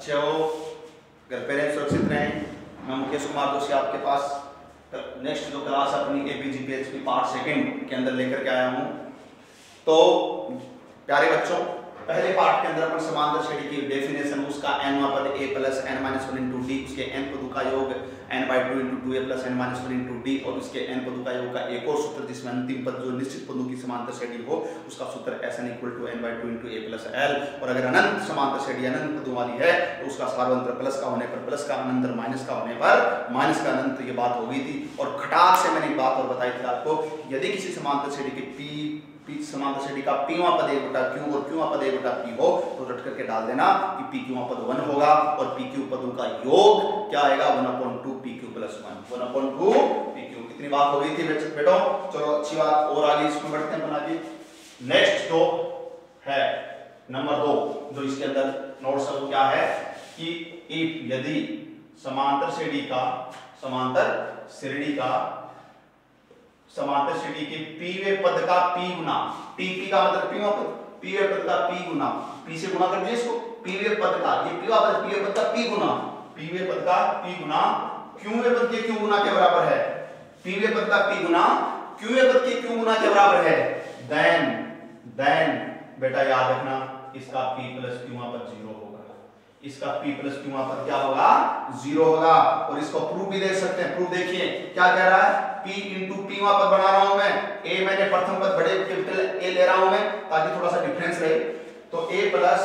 अच्छे हो, घर पेरेंट्स सुरक्षित रहें। मैं मुकेश कुमार दोषी आपके पास नेक्स्ट जो क्लास अपनी एपीजीपीएचपी पार्ट सेकंड के अंदर लेकर के आया हूँ। तो प्यारे बच्चों, पहले पार्ट के अंदर अपन समांतर श्रेणी की डेफिनेशन, उसका nवां पद a plus n minus 1 into D, उसके n पदों का योग n/2 into 2a plus n minus 1 into D, और उसके n पदों का योग का एक और सूत्र जिसमें अंतिम पद जो निश्चित पदों की समांतर श्रेणी हो उसका सूत्र Sn equal to n/2 into a plus l। और अगर अनंत समांतर श्रेणी अनंत पदों वाली है तो उसका सार्वंत्र प्लस का होने पर प्लस का, अनंतर माइनस का होने पर माइनस का अनंत। ये बात हो गई थी। और खटाक से मैंने एक बात और बताई थी आपको, यदि किसी समांतर श्रेणी के p समांतर श्रेणी का pवां पद a बटा q और qवां पद a बटा p हो तो रट करके डाल देना कि p qवां पद 1 होगा और p q पदों का योग क्या आएगा 1/2 p q plus 1, 1/2 p q। कितनी बात हो गई थी बेटो? चलो अच्छी बात, और आगे इसमें बढ़ते हैं बना के। नेक्स्ट जो है नंबर 2 जो इसके अंदर नोट्स है वो क्या है कि इफ यदि समांतर श्रेणी के pवें पद का p गुना, p का मतलब pवां पद, pवें पद का p गुना, p से गुना कर दिया इसको, pवें पद का ये pवें पद का p गुना, pवें पद का p गुना qवें पद के q गुना के बराबर है, pवें पद का p गुना qवें पद के q गुना के बराबर है, देन बेटा याद रखना इसका p प्लस qवां पद 0 होगा, इसका p प्लस qवां पद क्या होगा 0 होगा। और इसको प्रूफ भी देख सकते हैं। प्रूफ देखिए क्या कह रहा है, p इंटू pवां पद बना रहा हूं मैं, a मैंने प्रथम पद बड़े कैपिटल A ले रहा हूं मैं ताकि थोड़ा सा डिफरेंस रहे। तो a प्लस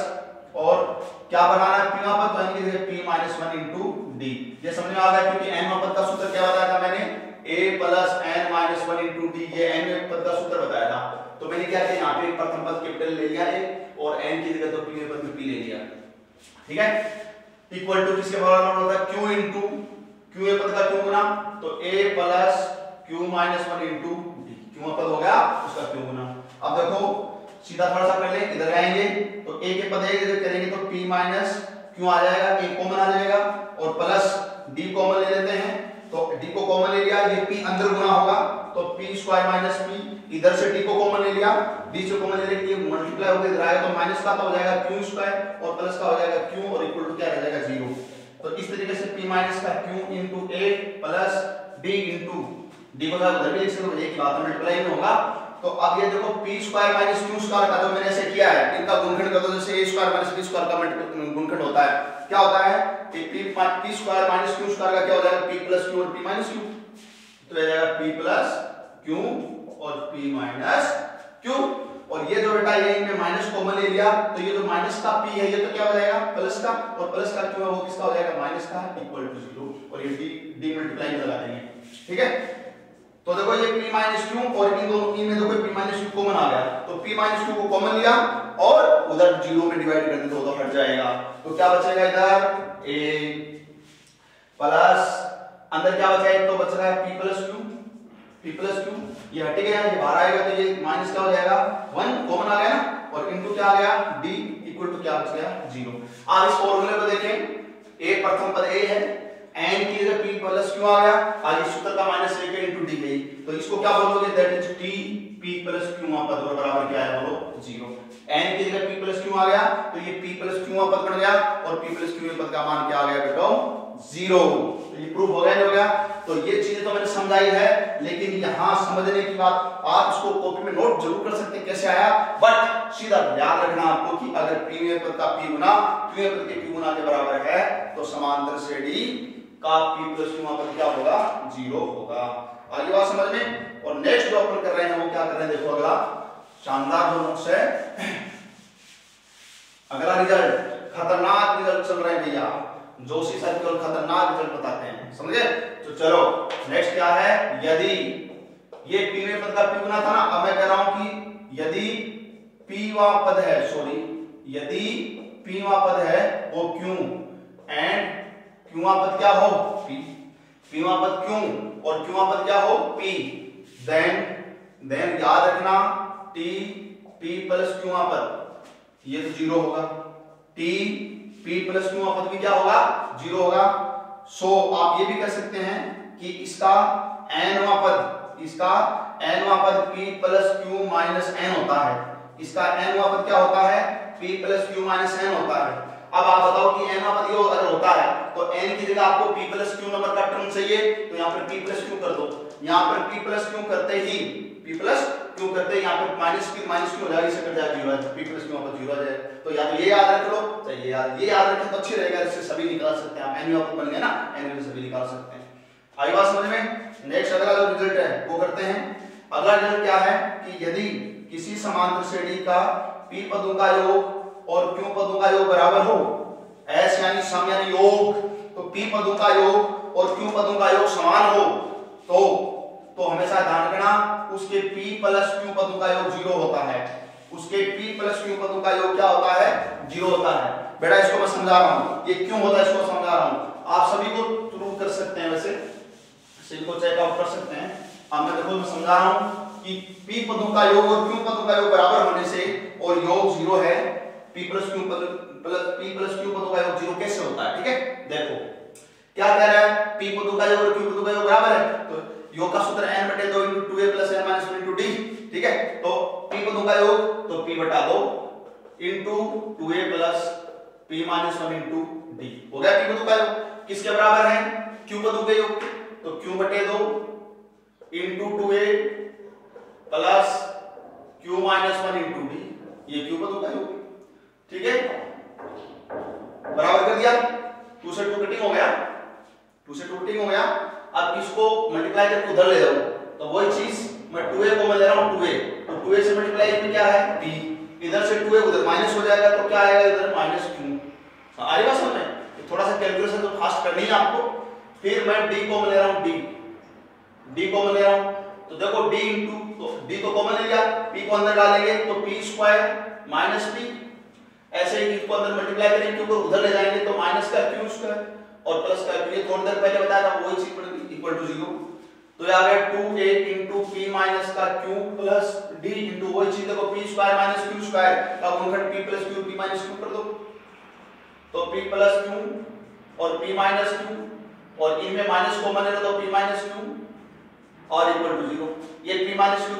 और क्या बनाना है pवां पद, तो यानी कि p माइनस 1 इंटू डी। ये समझ में आ गया क्योंकि nवां पद का सूत्र क्या बताया था मैंने, a plus n minus 1 into D, ये n पद का सूत्र बताया था। तो मैंने क्या किया, यहाँ पे प्रथम पद कैपिटल ले लिया है और n की जगह तो p पद में p ले लिया, ठीक है। इक्वल टू किसके बराबर होता है, q इंटू q पद का q गुना, तो a plus q minus 1 into D, q पद हो गया उसका q गुना। अब देखो सीधा थोड़ा सा कर ले, इधर आएंगे तो a के पद इधर करेंगे तो p माइनस q आ जाएगा, a कॉमन आ जाएगा और प्लस d कॉमन ले लेते हैं, तो d को कॉमन ले लिया, ये p अंदर गुना होगा तो p स्क्वायर माइनस p, इधर से d को कॉमन ले लिया, d से कॉमन ले लेके मल्टीप्लाई होकर इधर आएगा तो माइनस का हो जाएगा q स्क्वायर और प्लस का हो जाएगा q और इक्वल टू क्या रह जाएगा 0। तो इस तरीके से p माइनस का q into a plus d into d को उधर भी लिख सकते हो, एक ही बात मल्टीप्लाई में होगा। तो अब ये देखो p square minus q square का जो मैंने ऐसे किया है इनका गुणनखंड कर दो, जैसे a square minus b square का गुणनखंड होता है, क्या होता है p square minus q square का क्या हो जाएगा p प्लस q और p माइनस q, तो रह जाएगा p प्लस q और p माइनस q। और ये जो बेटा ये इनमें माइनस कॉमन ले लिया तो ये जो माइनस का p है ये तो क्या हो जाएगा प्लस का, और प्लस का q है वो किसका हो जाएगा माइनस का, इक्वल टू 0 और ये d मल्टीप्लाई में लगा देंगे, ठीक है। तो देखो ये p माइनस q और इन दोनों में देखो p माइनस q कॉमन आ गया, तो p माइनस q को कॉमन लिया और उधर 0 में डिवाइड कर दे तो हट जाएगा, तो क्या बचेगा इधर a प्लस अंदर क्या बचा है, तो बच रहा है p प्लस q, ये हट गया, ये बाहर आएगा तो ये माइनस क्या हो जाएगा 1 कॉमन आ गया ना, और इनटू क्या आ गया d इक्वल टू क्या बच गया 0। अब इस फॉर्मूले को देखें, a प्रथम पद a है, n की जगह p प्लस q आ गया, आगे सूत्र का माइनस लेके इनटू d गई, तो इसको क्या बोलोगे, that is t p plus q पद बराबर क्या है बोलो 0। n की जगह p प्लस q आ गया तो ये p प्लस q पद बन गया और p प्लस q पद का मान क्या आ गया बेटो 0। तो ये प्रूफ हो गया नहीं हो गया। तो ये चीजें तो मैंने समझाई है, लेकिन यहाँ समझने की बात आप इसको कॉपी में नोट जरूर कर सकते हैं कैसे आया, बट सीधा याद रखना आपको कि अगर p पद का p गुना q पद के q गुना के बराबर है तो समांतर श्रेणी का p प्लस q पद क्या होगा 0 होगा। आगे बात समझ में। और नेक्स्ट जो अपन कर रहे हैं वो क्या कर रहे हैं, देखो अगला शानदार जो नोट्स है, अगला रिजल्ट खतरनाक रिजल्ट चल रहे हैं भैया, जोशी सर केवल खतरनाक रिजल्ट बताते हैं, समझे। तो चलो नेक्स्ट क्या है, यदि ये pवें पद का p गुना था ना, अब मैं कह रहा हूं कि यदि pवां पद है, यदि pवां पद है वो q एंड qवां पद क्या हो p, pवां पद q और qवां पद क्या हो p, देन याद रखना t p प्लस qवां पद ये तो 0 होगा, t p प्लस qवां पद भी क्या होगा 0 होगा। सो आप ये भी कह सकते हैं कि इसका nवां पद p plus q minus n होता है, इसका nवां पद क्या होता है p plus q minus n होता है। अब आप बताओ कि n पद योग अगर होता है तो n की जगह आपको p प्लस q नंबर का टर्म चाहिए, तो यहाँ पर p प्लस q कर दो। यहाँ पर p प्लस q करते ही यहाँ पर माइनस q हो जाएगा, इसे कट जाएगा 0 है, p प्लस q पर 0 आ जाएगा। तो या तो ये याद रख लो, तो ये याद रखें तो अच्छी रहेगा, इससे सभी निकाल सकते हैं आप। n आपको बन गया ना, n में सभी निकाल सकते हैं। आई बात समझ में? नेक्स्ट अगला जो रिजल्ट है वो करते हैं। अगला रिजल्ट क्या है कि यदि किसी समांतर श्रेणी का p पदों का योग और q पदों का योग बराबर हो, s यानी सम यानी योग, तो p पदों का योग और q पदों का योग समान हो तो हमेशा ध्यान रखना उसके p प्लस q पदों का योग 0 होता है। उसके p प्लस q पदों का योग क्या होता है? 0 होता है। बेटा इसको मैं समझा रहा हूं, ये क्यों होता है इसको समझा रहा हूं। आप सभी को प्रूव कर सकते हैं, वैसे इनको चेक आउट कर सकते हैं। अब मैं देखो मैं समझा रहा हूं कि p पदों का योग और q पदों का योग बराबर होने से और योग 0 है, p प्लस q पदों का योग 0 कैसे होता है? ठीक है, देखो क्या कह रहा है, p पदों का योग और q पदों का योग बराबर है, तो योग का सूत्र n बटे 2 * 2a + n - 1 * d। ठीक है, तो p पदों का योग तो p बटा 2 * 2a + p - 1 * d हो गया। p पदों का योग किसके बराबर है? q पदों के योग, तो q बटे 2 * 2a + q - 1 * d, ये q पदों का योग। ठीक है, बराबर कर दिया, 2 से 2 कटिंग हो गया, 2 से 2 कटिंग हो गया। अब इसको मल्टीप्लाई करके उधर ले जाओ, तो वही चीज मैं 2a को मैं ले रहा हूं 2a, तो 2a से मल्टीप्लाई में क्या है d, इधर से 2a उधर माइनस हो जाएगा, तो क्या आएगा इधर -q। आ रही बात समझ में? थोड़ा सा कैलकुलेशन तो फास्ट करनी है आपको। फिर मैं d को मैं ले रहा हूं d को मैं ले रहा हूं, तो देखो d इंटू, तो d को कॉमन ले लिया, p को अंदर डालेंगे तो p² - p, ऐसे ही इसको अंदर मल्टीप्लाई करेंगे क्योंकि उधर ले जाएंगे तो माइनस का q² और प्लस का q, ये थोड़ी देर पहले बताया था वही चीज पड़ेगी इक्वल टू 0। तो ये आ गया 2a * p माइनस का q प्लस d इंटू वही चीज देखो p² - q², अब गुणनखंड p plus q p minus q कर दो, तो p प्लस q और p माइनस q, और इनमें माइनस कॉमन है तो p माइनस q और इक्वल टू 0। ये p माइनस q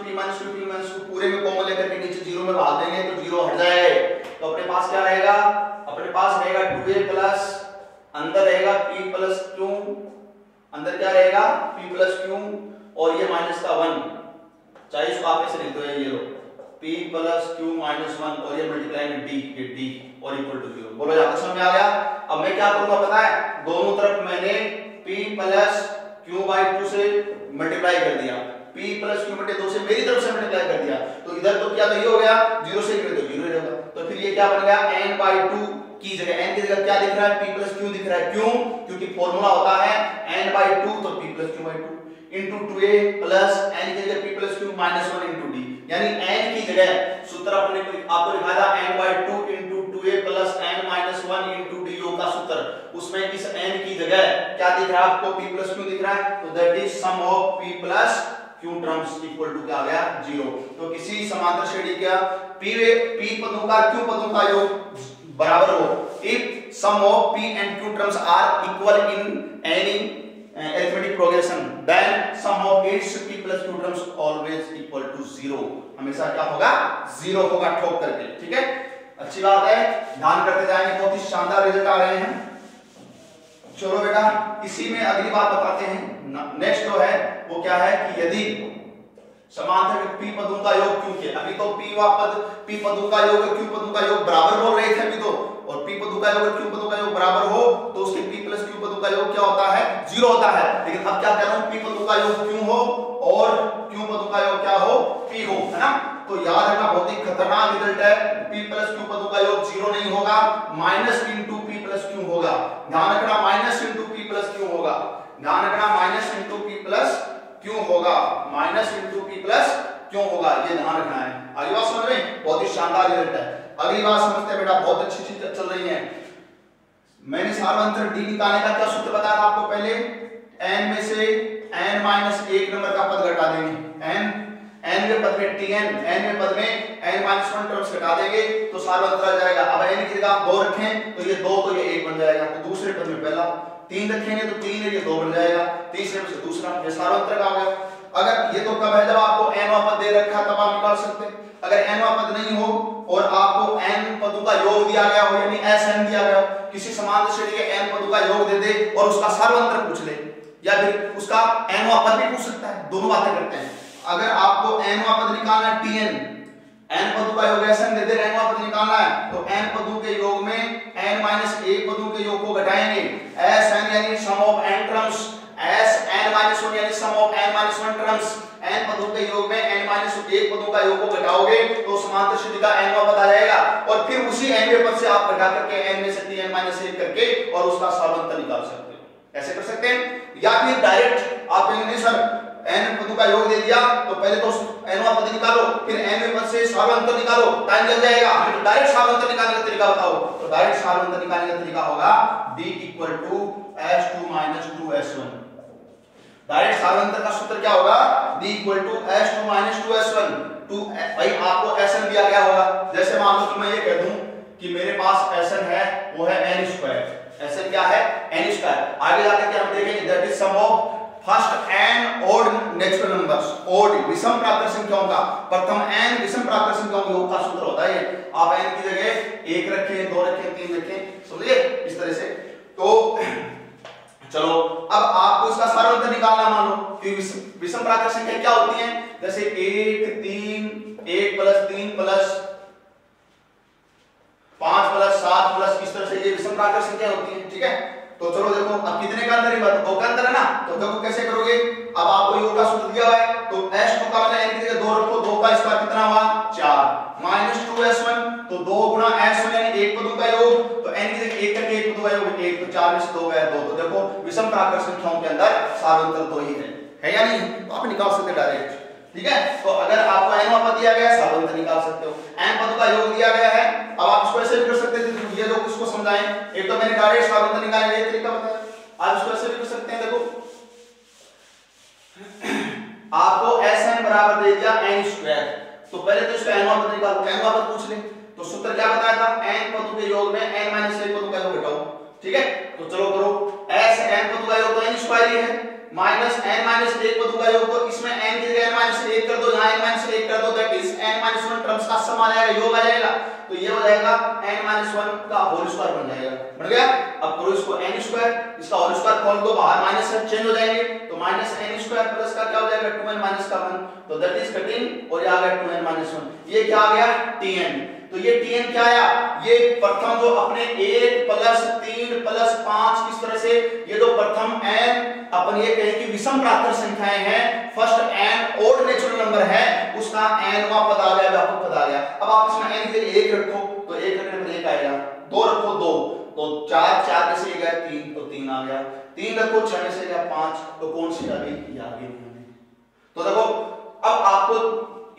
पूरे में कॉमन लेकर के नीचे 0 में भाग देंगे तो 0 हट जाए, तो अपने पास क्या रहेगा? अपने पास रहेगा 2a प्लस अंदर रहेगा p प्लस q, अंदर क्या रहेगा p प्लस q और ये माइनस का 1, चाहे इसको आप ऐसे लिख दो, ये लो p प्लस q माइनस 1 और ये मल्टीप्लाई में d, ये d और इक्वल टू 0। बोलो यहां तक समझ में आ गया? अब मैं क्या करूंगा पता है, दोनों तरफ मैंने p प्लस q/2 से मल्टीप्लाई कर दिया, p प्लस q बटे 2 से मेरी तरफ से मल्टीप्लाई कर दिया, तो इधर तो क्या तो ये हो गया 0 से इधर तो 0 रहेगा, तो फिर ये क्या बन गया n/2 की जगह n की जगह क्या दिख रहा है? p प्लस q दिख रहा है। क्यों? क्योंकि फॉर्मूला होता है n/2 तो p plus q/2 into 2a plus n की जगह p plus q minus 1 into d, यानी n की जगह सूत्र अपने आपको लिखा था n/2 into 2a plus n minus 1 into d योग का सूत्र, उसमें इस n की जगह क्या दिख रहा है आपको? p प्लस q दिख रहा है, तो that is sum of p plus q terms equal to क्या आ गया? 0। तो किसी समांतर श्रेणी का p पदों का q पदों का योग बराबर हो, if sum of p and q terms are equal in any arithmetic progression, then sum of its p plus q terms always equal to 0, हमेशा क्या होगा? 0 होगा ठोक करके। ठीक है, अच्छी बात है, ध्यान करते जाएंगे, बहुत ही शानदार रिजल्ट आ रहे हैं। चलो बेटा इसी में अगली बात बताते हैं। नेक्स्ट जो है वो क्या है कि यदि समांतर p पदों का योग q के, अभी तो p पदों का योग और q पदों का योग बराबर बोल रहे थे अभी तो, और p पदों का योग और q पदों का योग बराबर हो तो उसके p प्लस q पदों का योग क्या होता है? 0 होता है। लेकिन अब क्या कह रहा हूं, p पदों का योग q हो और q पदों का योग क्या हो? p हो, है ना? तो याद रखना बहुत ही खतरनाक रिजल्ट है, p प्लस q पदों का योग 0 नहीं होगा, minus into p plus q होगा। ध्यान रखना minus into p plus q होगा, ध्यान रखना माइनस इंटू p प्लस क्यों होगा, माइनस इंटू p प्लस क्यों होगा, ये ध्यान रखना है। अगली बात समझ में? बहुत ही शानदार रिजल्ट है। अगली बात समझते हैं बेटा, बहुत अच्छी चीज चल रही है। मैंने सार्वंतर d निकालने का क्या सूत्र बताया था आपको पहले? n में से n माइनस 1 नंबर का पद घटा देंगे, n के पद में tn, n के पद में n माइनस 1 टर्म्स घटा देंगे तो सार्वंतर आ जाएगा। अब n की जगह आप 2 रखें तो ये 2 तो ये 1 बन जाएगा, तो दूसरे पद में पहला, 3 रखेंगे तो 3 है ये 2 बन जाएगा, तीसरे में से दूसरा, ये सार्वंतर आ गया। अगर ये तो कब है जब आपको n वाला पद दे रखा तब आप निकाल सकते हैं। अगर nवां पद नहीं हो और आपको n पदों का योग दिया गया हो, यानी Sn दिया गया हो, किसी समांतर श्रेणी के n पदों का योग दे दे और उसका सार्वंतर पूछ ले, या फिर उसका nवां पद भी पूछ सकता है, दोनों बातें करते हैं। अगर आपको nवां पद निकालना है Tn, n पदों का योग Sn दे दे, nवां पद निकालना है तो n पदों के योग में n माइनस 1 पदों के योग को घटाएंगे, Sn यानी sum of n terms, Sn minus 1 यानी sum of n minus 1 terms, n पदों के योग में n माइनस 1 पदों का योग को घटाओगे तो समांतर श्रेणी का nवां पद आ जाएगा, और फिर उसी nवें पद से आप घटा करके n में से n माइनस 1 करके और उसका सार्वंतर निकाल सकते हो, ऐसे कर सकते हैं। या फिर डायरेक्ट आप कहेंगे नहीं सर n पदों का योग दे दिया तो पहले तो nवां पद निकालो, फिर nवें पद से सार्वंतर निकालो, टाइम लग जाएगा, हमें तो डायरेक्ट सार्वंतर निकालने का तरीका बताओ, तो डायरेक्ट सार्वंतर निकालने का तरीका होगा d equal to s2 minus 2s1। डायरेक्ट सार्वंतर का सूत्र क्या होगा, d equal to s2 minus 2s1। भाई आपको Sn दिया गया होगा, जैसे मान लो कि मैं ये कह दूं कि मेरे पास Sn है वो है n स्क्वायर, Sn क्या है n स्क्वायर, आगे जाकर के हम देखेंगे that is sum of first n odd natural numbers, odd विषम प्राकृत संख्याओं का प्रथम n विषम प्राकृत संख्याओं के योग का सूत्र होता है। आप n की जगह 1 रखें, 2 रखें, 3 रखें, समझिए इस तरह से। तो चलो अब आपको इसका सार्वंतर निकालना, मान लो कि विषम प्राकृत संख्या क्या होती है, जैसे 1 3 1 प्लस 3 प्लस 5 प्लस 7 प्लस, इस तरह से ये विषम प्राकृत संख्या होती है, ठीक है। तो चलो देखो अब कितने का अंतर है, दो का अंतर है ना, तो देखो कैसे करोगे, अब आपको योग का सूत्र दिया हुआ है तो s2 का मतलब n की जगह 2 रखो, 2 का स्क्वायर कितना हुआ 4 माइनस 2s1, तो 2 गुना s1 यानी एक पदों का योग, तो n की जगह 1 करके एक पदों का योग 1, तो 4 में से 2 गया 2, तो देखो विषम प्राकृत संख्याओं के अंदर सार्वंतर 2 ही है या नहीं, तो आप निकाल सकते डायरेक्ट, ठीक है। तो अगर आपको nवां पद दिया गया है सार्वंतर निकाल सकते हो, n पदों का योग दिया गया है, अब आप इसको ऐसे भी कर सकते थे, ये लोग इसको समझाएं, एक तो मैंने डायरेक्ट सार्वंतर निकालने का तरीका बताया, आप इसको ऐसे भी कर सकते हैं। देखो आपको Sn बराबर दे दिया n स्क्वायर, तो पहले तो इसका nवां पद निकालो, nवां पद पूछ ले, तो सूत्र क्या बताया था, n पदों के योग में n माइनस 1 पदों का योग घटाओ, ठीक है। तो चलो करो, Sn पदों का योग तो n स्क्वायर ही है, माइनस n माइनस 1 पदों का योग, तो इसमें n की जगह n माइनस 1 कर दो, यहाँ n माइनस 1 कर दो, that is n minus 1 terms का सम आ जाएगा, योग आ जाएगा, तो ये हो जाएगा n माइनस 1 का होल स्क्वायर बन जाएगा, बन गया। अब करो इसको n स्क्वायर, इसका होल स्क्वायर खोल दो, बाहर माइनस से चेंज हो जाएंगे, तो माइनस n स्क्वायर प्लस का क्या हो जाएगा 2n माइनस का 1, तो दैट इज कटिंग, और ये आ गया 2n माइनस 1, ये क्या आ गया tn, तो ये tn क्या आया, ये प्रथम जो अपने 1 प्लस 3 प्लस 5 इस तरह से ये जो प्रथम n अपन ये कहें कि विषम प्राकृत संख्याएं हैं, first n odd natural number है, उसका nवां पद आ गया, व्यापक पद आ गया। अब आप इसमें n के लिए 1 रखो, तो 1 रखने पर 1 आएगा, 2 रखो 2, तो 4 4 में से ये गया 3, तो 3 आ गया, 3 रखो 6 में से गया 5, तो कौन सी आ गई, ये आ गई। तो देखो अब आपको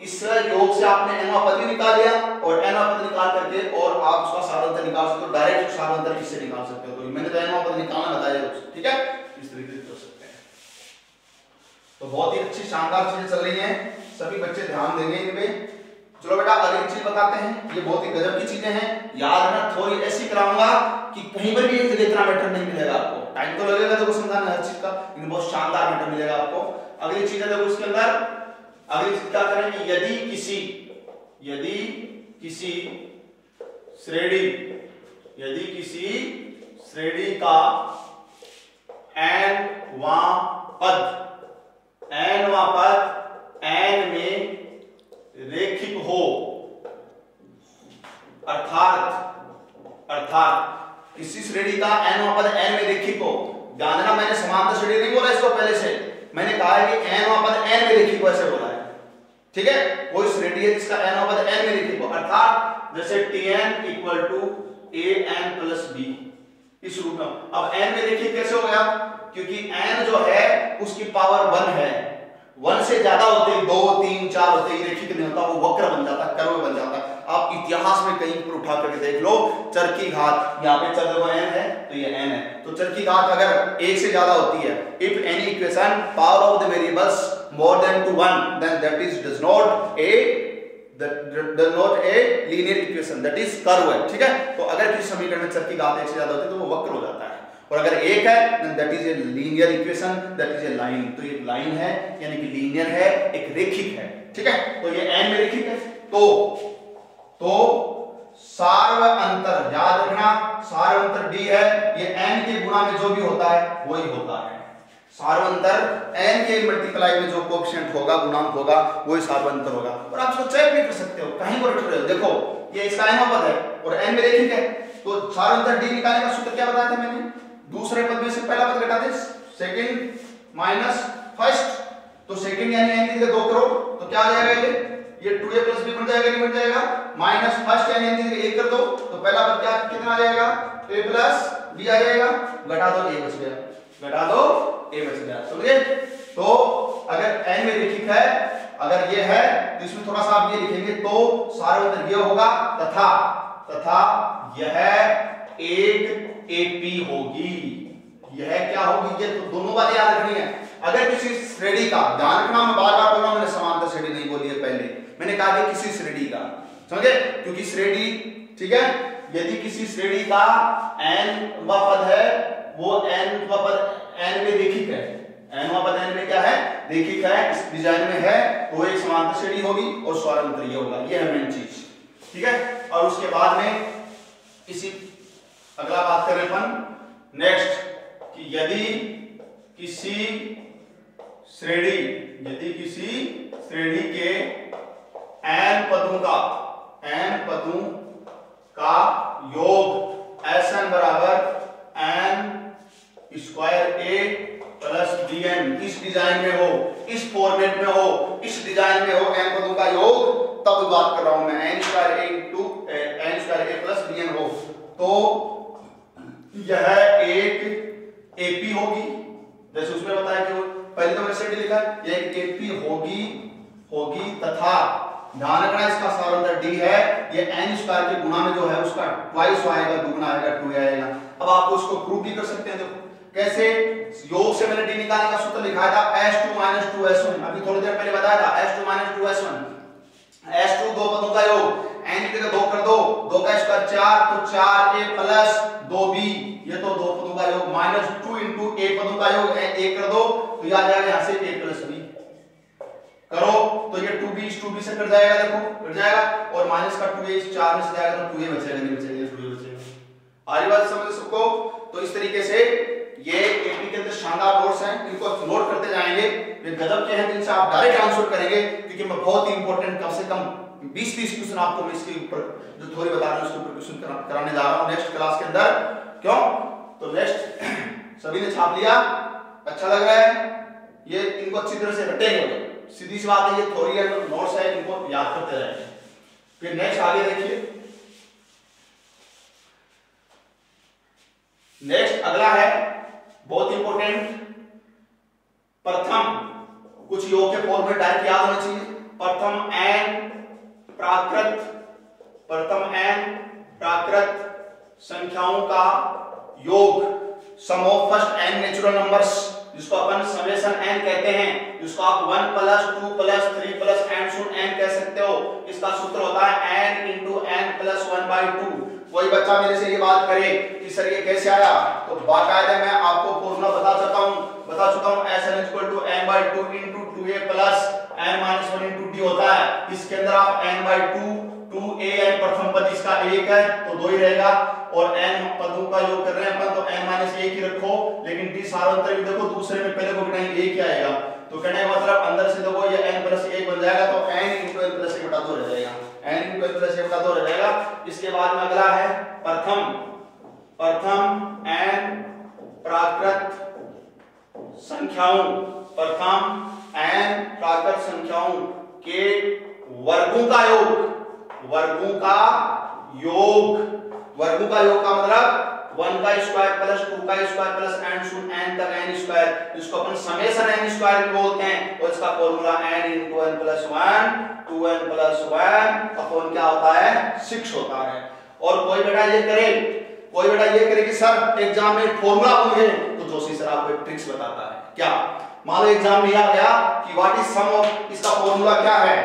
इस योग से आपने nवां पद भी निकाल लिया, और nवां पद निकाल करके और आप उसका सार्वंतर निकाल सकते हो, डायरेक्ट सार्वंतर किससे निकाल सकते हो, तो मैंने तो nवां पद निकालना बताया, ठीक है, इस तरीके से कर सकते हैं। तो बहुत ही अच्छी शानदार चीजें चल रही हैं, सभी बच्चे ध्यान देंगे इनपे। चलो बेटा अगली चीज बताते हैं, ये बहुत ही गजब की चीजें हैं, याद रखना, थोड़ी ऐसी कराऊंगा कि कहीं पर भी इतना मैटर नहीं मिलेगा आपको, टाइम तो लगेगा देखो समझाने हर चीज का, लेकिन बहुत शानदार मैटर मिलेगा आपको। अगली चीज है देखो इसके अंदर, अगली चीज क्या करेंगे, यदि किसी श्रेणी का nवां पद n में रेखिक हो, अर्थात किसी श्रेणी का nवां पद n में रेखिक हो, ध्यान देना मैंने समांतर श्रेणी नहीं बोला इसको पहले से, मैंने कहा है कि nवां पद n में रेखिक हो, ऐसे बोला है, ठीक है, कोई श्रेणी है जिसका nवां पद n में रेखिक हो, अर्थात जैसे tn equal to an plus b, इस रूप में। अब n में रेखिक कैसे हो गया, क्योंकि n जो है उसकी पावर 1 है, 1 से ज्यादा होते 2 3 4 होते ही रेखिक नहीं होता, वो वक्र बन जाता, कर्व बन जाता। आप इतिहास में कहीं पर उठा करके देख लो, चरकी घात, यहाँ पे चर n है तो ये n है, तो चरकी घात अगर 1 से ज्यादा होती है, if any equation power of the variables more than two 1 then that is does not a linear equation, that is curve है, ठीक है। तो अगर किसी समीकरण में चरकी घात 1 से ज्यादा होती है तो वो वक्र हो जाता है, और अगर 1 है then that is a linear equation, that is a line, तो ये लाइन है यानी कि लीनियर है, एक रेखिक है, ठीक है। तो ये n में रेखिक है, तो सार्व अंतर, याद रखना सार्व अंतर d है, ये n के गुणा में जो भी होता है वही होता है। सार्व अंतर n के मल्टीप्लाई में जो कोएफिशिएंट होगा, गुणांक होगा, वही सार्व अंतर होगा। और आप इसको चेक भी कर सकते हो, कहीं पर रहे हो, देखो ये इसका n पद है और n में रैखिक है, तो सार्व अंतर d निकालने का सूत्र क्या बताया था मैंने, दूसरे पद में से पहला पद घटा दे, सेकंड माइनस फर्स्ट, तो सेकंड यानी n की जगह 2 करो तो क्या आ जाएगा, ये 2a प्लस b बन जाएगा, नहीं बन जाएगा, माइनस फर्स्ट यानी n की जगह 1 कर दो तो पहला पद क्या कितना आ जाएगा, a प्लस b आ जाएगा, घटा दो a बच गया, घटा दो a बच गया, समझे। तो अगर n में रैखिक है, अगर ये है तो इसमें थोड़ा सा आप ये लिखेंगे, तो सार्व अंतर ये होगा तथा यह एक AP होगी, यह क्या होगी, ये तो दोनों बातें याद रखनी है। अगर किसी श्रेणी का, ध्यान रखना मैं बार बार बोल रहा हूं, मैंने समांतर श्रेणी नहीं बोली है पहले, मैंने कहा कि किसी श्रेणी का, समझे, क्योंकि श्रेणी, ठीक है, यदि किसी श्रेणी का n वा पद है, वो n वा पद n में रैखिक है, n वा पद n में क्या है, रैखिक है, इस डिजाइन में है, तो एक समांतर श्रेणी होगी और सार्व अंतर ये होगा, ये है मेन चीज, ठीक है। और उसके बाद में इसी अगला बात करें अपन नेक्स्ट, कि यदि किसी श्रेणी के n पदों का योग Sn बराबर n square a plus bn, इस डिजाइन में हो, इस फॉर्मेट में हो, इस डिजाइन में हो, n पदों का योग, तब बात कर रहा हूं मैं, n square a into n square a plus bn हो, तो यह एक AP होगी, जैसे उसमें बताया कि पहले तो मैंने सेट लिखा, यह एक AP होगी तथा ध्यान रखना इसका सार्व अंतर d है, ये n स्क्वायर के गुणा में जो है उसका ट्वाइस आएगा, दुगना आएगा, 2 आएगा। अब आप उसको प्रूव भी कर सकते हैं, देखो कैसे, योग से मैंने d निकालने का सूत्र लिखा था S2 2S1, अभी थोड़ी देर पहले बताया था S2 2S1, S2 दो पदों का योग, n की जगह 2 कर दो, 2 का स्क्वायर 4, तो 4a प्लस 2b, ये तो दो पदों का योग, माइनस 2 इंटू a पदों का योग, a कर दो तो ये आ जाएगा यहां से a प्लस b, करो तो ये 2b इस 2b से कट जाएगा, देखो कट जाएगा, और माइनस का 2a इस 4 में से जाएगा तो 2a बचेगा, नहीं बचेगा, 2a बचेगा। आरी बात समझ सबको। तो इस तरीके से ये एपी के अंदर शानदार नोट्स हैं, इनको नोट करते जाएंगे, ये गजब के हैं, जिनसे आप डायरेक्ट आंसर करेंगे, क्योंकि मैं बहुत ही इंपॉर्टेंट कम से कम 20-30 क्वेश्चन आपको मैं इसके ऊपर जो थोड़ी बता रहा हूं उसके ऊपर क्वेश्चन कराने जा रहा हूं नेक्स्ट क्लास के अंदर। क्यों, तो नेक्स्ट सभी ने छाप लिया, अच्छा लग रहा है, ये इनको अच्छी तरह से रटेंगे, सीधी सी बात है, ये थ्योरी नोट्स है, इनको याद करते रहेंगे। फिर नेक्स्ट आगे देखिए, नेक्स्ट अगला है बहुत इंपॉर्टेंट, प्रथम, कुछ योग के फॉर्मेट डायरेक्ट याद होना चाहिए, प्रथम n प्राकृत संख्याओं का योग, sum of first n natural numbers, जिसको अपन समेशन n कहते हैं, जिसको आप 1 प्लस 2 प्लस 3 प्लस n सुन n कह सकते हो, इसका सूत्र होता है n इंटू n प्लस 1/2। कोई बच्चा मेरे से ये बात करे कि सर ये कैसे आया, तो बाकायदा मैं आपको फॉर्मूला बता चुका हूं Sn = n/2 into 2a plus n - 1 into d होता है। इसके अंदर आप n/2 2a प्रथम पद इसका 1 है तो 2 ही रहेगा, और n पदों का योग कर रहे हैं अपन तो n - 1 ही रखो, लेकिन d सार्वंतर भी देखो दूसरे में पहले को घटाएंगे 1 ही आएगा, तो कहने का मतलब अंदर से देखो ये n + 1 बन जाएगा, तो n × n + 1 बटा 2 रह जाएगा, n × n + 1 बटा 2 रह जाएगा। इसके बाद में अगला है प्रथम n प्राकृत संख्याओं, प्रथम n प्राकृत संख्याओं के वर्गों का योग, वर्गों का योग का मतलब 1 का स्क्वायर प्लस 2 का स्क्वायर प्लस n सुन n तक n स्क्वायर, जिसको अपन समेशन n स्क्वायर भी बोलते हैं, और इसका formula n × n + 1 2n + 1 upon क्या होता है 6 होता है। और कोई बेटा ये करे कि सर एग्जाम में फॉर्मूला भूल गए, तो जोशी सर आपको एक ट्रिक्स बताता है, क्या, मान लो एग्जाम में आ गया कि व्हाट इज सम ऑफ, इसका फॉर्मूला क्या है,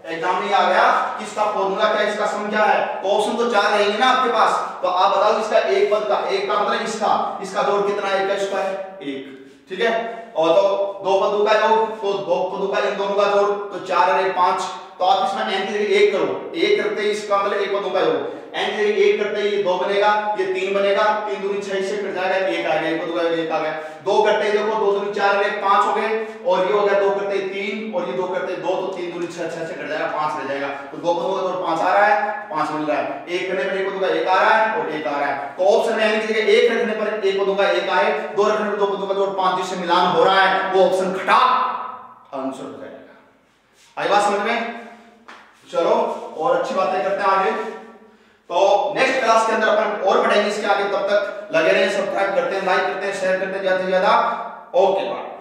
एग्जाम में आ गया कि इसका फॉर्मूला क्या है, इसका सम क्या है, तो ऑप्शन तो 4 रहेंगे ना आपके पास, तो आप बताओ इसका एक पद का, एक का मतलब इसका जोड़ कितना है, 1 का स्क्वायर 1, ठीक है, और तो दो पदों का योग, तो दो पदों का इन दोनों का जोड़, तो 4 और 1 5, तो आप इसमें n की जगह 1 करो, 1 करते ही इसका मतलब एक पदों का योग, n की जगह 1 करते ही ये 2 बनेगा, ये 3 बनेगा, 3 दूनी 6 से कट जाएगा, 1 आ गया, एक पदों का योग 1 आ गया। 2 करते ही देखो 2 दूनी 4 1 5 हो गए, और ये हो गया 2 करते ही 3 और ये 2 करते ही 2, तो 3 दूनी 6 6 से कट जाएगा, 5 रह जाएगा। तो 2 पदों का जोड़ 5 आ रहा है, 5 मिल रहा है। 1 करने पर एक पदों का 1 आ रहा है और 1 आ रहा है। तो ऑप्शन में n की जगह 1 रखने पर एक पदों का 1 आए, 2 रखने पर 2 पदों का जोड़ 5 जिससे मिलान हो रहा है, वो ऑप्शन खटा आंसर हो जाएगा। आई बात समझ में? चलो और अच्छी बातें करते हैं आगे। तो नेक्स्ट क्लास के अंदर अपन और पढ़ेंगे इसके आगे, तब तक लगे रहें, सब्सक्राइब करते हैं, लाइक करते हैं, शेयर करते हैं ज्यादा से ज्यादा। Okay bye.